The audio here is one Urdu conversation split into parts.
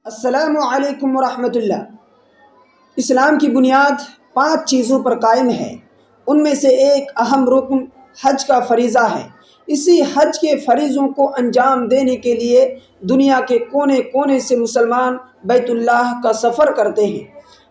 السلام علیکم ورحمۃ اللہ۔ اسلام کی بنیاد 5 چیزوں پر قائم ہے۔ ان میں سے ایک اہم رکن حج کا فریضہ ہے۔ اسی حج کے فریضوں کو انجام دینے کے لیے دنیا کے کونے کونے سے مسلمان بیت اللہ کا سفر کرتے ہیں۔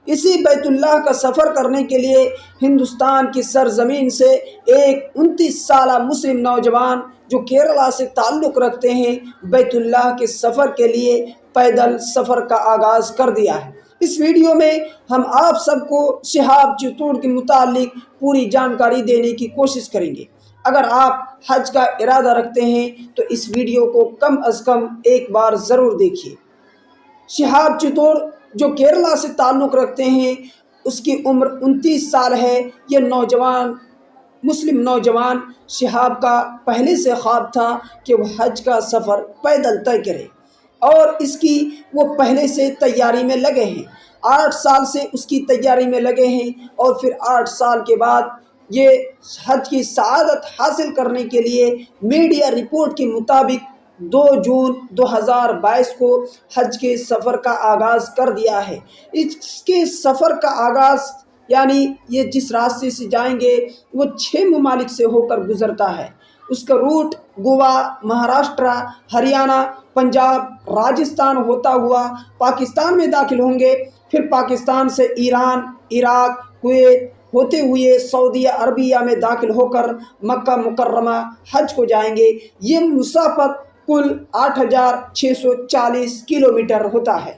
اسی بیت اللہ کا سفر کرنے کے لیے ہندوستان کی سرزمین سے ایک 29 سالہ مسلم نوجوان جو کیرلا سے تعلق رکھتے ہیں، بیت اللہ کے سفر کے لیے پیدل سفر کا آغاز کر دیا ہے۔ اس ویڈیو میں ہم آپ سب کو شہاب چتور کے متعلق پوری جانکاری دینے کی کوشش کریں گے۔ اگر آپ حج کا ارادہ رکھتے ہیں تو اس ویڈیو کو کم از کم ایک بار ضرور دیکھیے۔ شہاب چتور جو کیرلا سے تعلق رکھتے ہیں، اس کی عمر 29 سال ہے۔ یہ مسلم نوجوان شہاب کا پہلے سے خواب تھا کہ وہ حج کا سفر پیدل طے کرے، اور اس کی وہ پہلے سے تیاری میں لگے ہیں۔ 8 سال سے اس کی تیاری میں لگے ہیں، اور پھر 8 سال کے بعد یہ حج کی سعادت حاصل کرنے کے لیے میڈیا رپورٹ کے مطابق 2 جون 2022 کو حج کے سفر کا آغاز کر دیا ہے۔ اس کے سفر کا آغاز یعنی یہ جس راستے سے جائیں گے وہ 6 ممالک سے ہو کر گزرتا ہے۔ اس کا روٹ گوا، مہاراشٹرا، ہریانہ، پنجاب، راجستھان ہوتا ہوا پاکستان میں داخل ہوں گے۔ پھر پاکستان سے ایران، عراق، کویت ہوتے ہوئے سعودیہ عربیہ میں داخل ہو کر مکہ مکرمہ حج کو جائیں گے۔ یہ مسافت کل 8640 کلومیٹر ہوتا ہے۔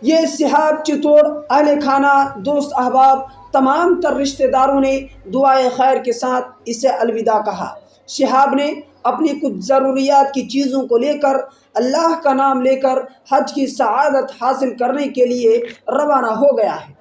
یہ شہاب چتور اہل خانہ، دوست احباب، تمام تر رشتہ داروں نے دعائے خیر کے ساتھ اسے الوداع کہا۔ شہاب نے اپنی کچھ ضروریات کی چیزوں کو لے کر اللہ کا نام لے کر حج کی سعادت حاصل کرنے کے لیے روانہ ہو گیا ہے۔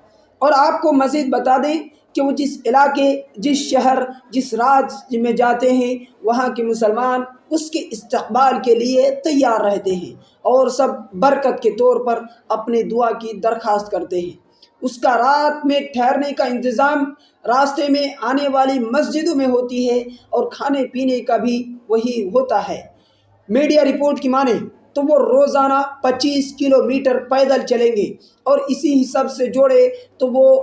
اور آپ کو مزید بتا دیں کہ وہ جس علاقے، جس شہر، جس راج میں جاتے ہیں، وہاں کے مسلمان اس کے استقبال کے لیے تیار رہتے ہیں، اور سب برکت کے طور پر اپنے دعا کی درخواست کرتے ہیں۔ اس کا رات میں ٹھہرنے کا انتظام راستے میں آنے والی مسجدوں میں ہوتی ہے، اور کھانے پینے کا بھی وہی ہوتا ہے۔ میڈیا رپورٹ کی مانیں تو وہ روزانہ 25 کلومیٹر پیدل چلیں گے، اور اسی حساب سے جوڑے تو وہ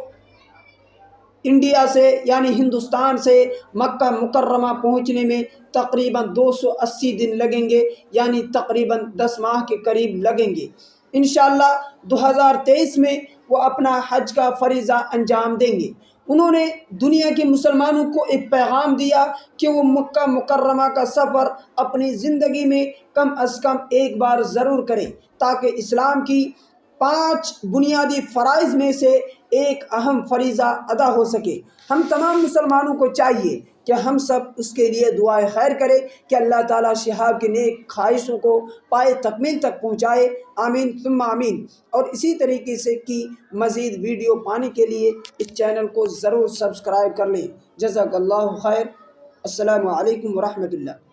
انڈیا سے یعنی ہندوستان سے مکہ مکرمہ پہنچنے میں تقریباً 280 دن لگیں گے، یعنی تقریباً 10 ماہ کے قریب لگیں گے۔ انشاءاللہ 2023 میں وہ اپنا حج کا فریضہ انجام دیں گے۔ انہوں نے دنیا کے مسلمانوں کو ایک پیغام دیا کہ وہ مکہ مکرمہ کا سفر اپنی زندگی میں کم از کم ایک بار ضرور کریں، تاکہ اسلام کی 5 بنیادی فرائض میں سے ایک اہم فریضہ ادا ہو سکے۔ ہم تمام مسلمانوں کو چاہیے کہ ہم سب اس کے لیے دعائے خیر کریں کہ اللہ تعالیٰ شہاب کی نیک خواہشوں کو پائے تکمیل تک پہنچائے۔ آمین ثم آمین۔ اور اسی طریقے سے کی مزید ویڈیو پانے کے لیے اس چینل کو ضرور سبسکرائب کر لیں۔ جزاک اللہ خیر۔ السلام علیکم ورحمۃ اللہ۔